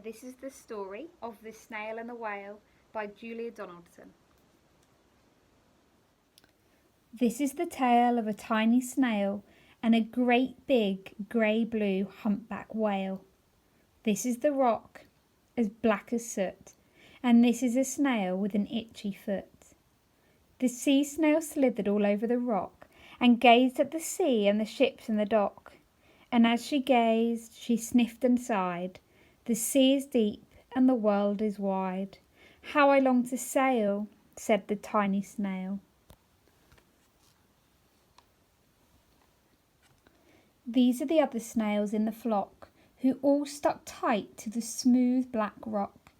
This is the story of The Snail and the Whale by Julia Donaldson. This is the tale of a tiny snail and a great big grey-blue humpback whale. This is the rock, as black as soot, and this is a snail with an itchy foot. The sea snail slithered all over the rock and gazed at the sea and the ships in the dock. And as she gazed, she sniffed and sighed. The sea is deep and the world is wide. How I long to sail, said the tiny snail. These are the other snails in the flock, who all stuck tight to the smooth black rock,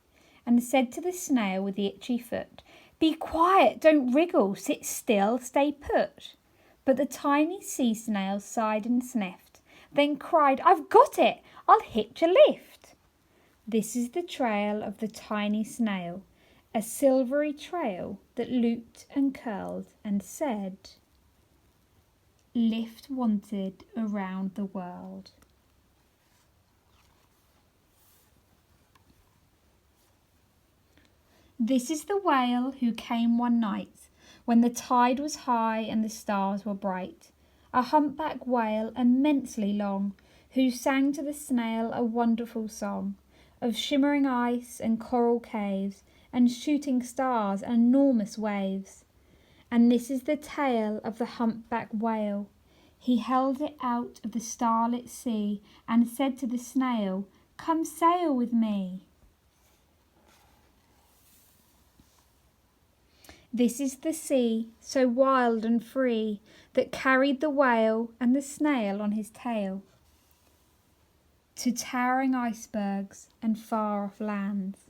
and said to the snail with the itchy foot, "Be quiet, don't wriggle, sit still, stay put." But the tiny sea snail sighed and sniffed, then cried, "I've got it, I'll hitch a lift." This is the trail of the tiny snail, a silvery trail that looped and curled and said, "Lift wanted around the world." This is the whale who came one night when the tide was high and the stars were bright, a humpback whale immensely long, who sang to the snail a wonderful song of shimmering ice and coral caves and shooting stars and enormous waves. And this is the tale of the humpback whale. He held it out of the starlit sea and said to the snail, "Come sail with me." This is the sea, so wild and free, that carried the whale and the snail on his tail to towering icebergs and far-off lands,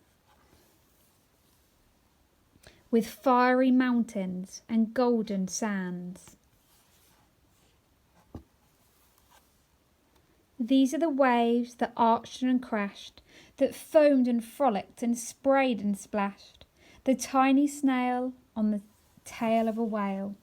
with fiery mountains and golden sands. These are the waves that arched and crashed, that foamed and frolicked and sprayed and splashed, the tiny snail on the tail of a whale.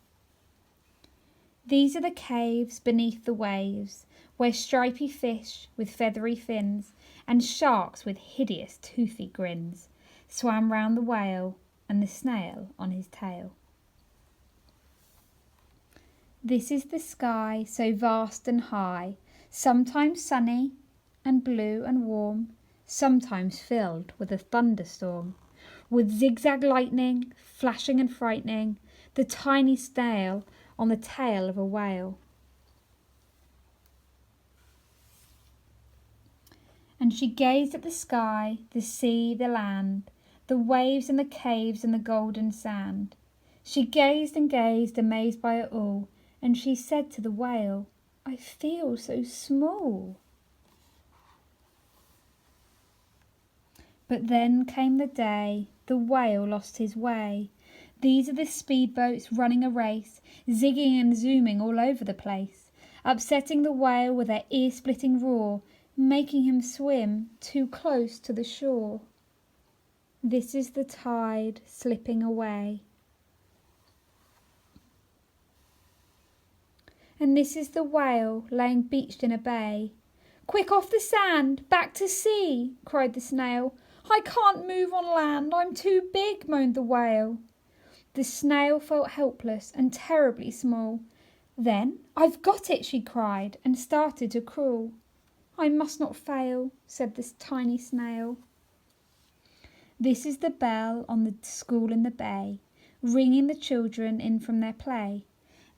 These are the caves beneath the waves, where stripy fish with feathery fins and sharks with hideous toothy grins swam round the whale and the snail on his tail. This is the sky so vast and high, sometimes sunny and blue and warm, sometimes filled with a thunderstorm, with zigzag lightning, flashing and frightening, the tiny snail on the tail of a whale. And she gazed at the sky, the sea, the land, the waves and the caves and the golden sand. She gazed and gazed, amazed by it all, and she said to the whale, "I feel so small." But then came the day the whale lost his way. These are the speedboats running a race, zigging and zooming all over the place, upsetting the whale with their ear-splitting roar, making him swim too close to the shore. This is the tide slipping away. And this is the whale laying beached in a bay. "Quick off the sand, back to sea," cried the snail. "I can't move on land, I'm too big," moaned the whale. The snail felt helpless and terribly small. Then, "I've got it," she cried, and started to crawl. "I must not fail," said this tiny snail. This is the bell on the school in the bay, ringing the children in from their play.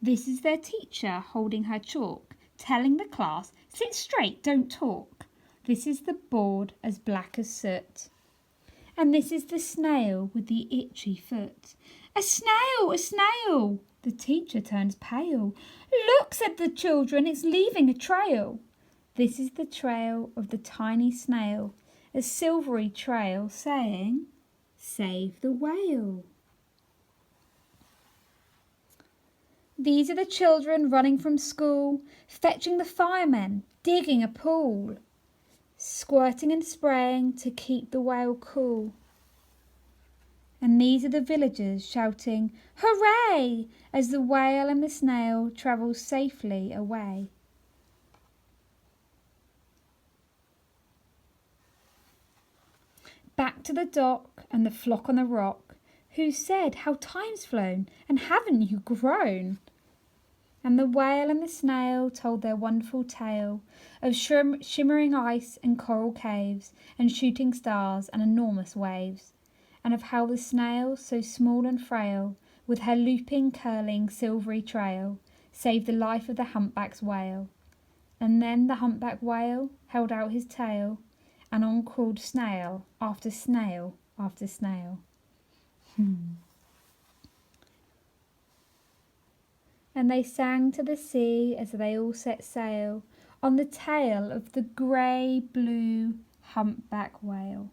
This is their teacher holding her chalk, telling the class, "Sit straight, don't talk." This is the board as black as soot. And this is the snail with the itchy foot. "A snail, a snail!" The teacher turns pale. "Look," said the children, "it's leaving a trail." This is the trail of the tiny snail, a silvery trail saying, "Save the whale." These are the children running from school, fetching the firemen, digging a pool, squirting and spraying to keep the whale cool. And these are the villagers shouting, "Hooray!" as the whale and the snail travel safely away. to the dock and the flock on the rock, who said, "How time's flown, and haven't you grown?" And the whale and the snail told their wonderful tale of shimmering ice and coral caves, and shooting stars and enormous waves, and of how the snail, so small and frail, with her looping, curling, silvery trail, saved the life of the humpback's whale. And then the humpback whale held out his tail, and on crawled snail after snail after snail. And they sang to the sea as they all set sail on the tail of the grey blue humpback whale.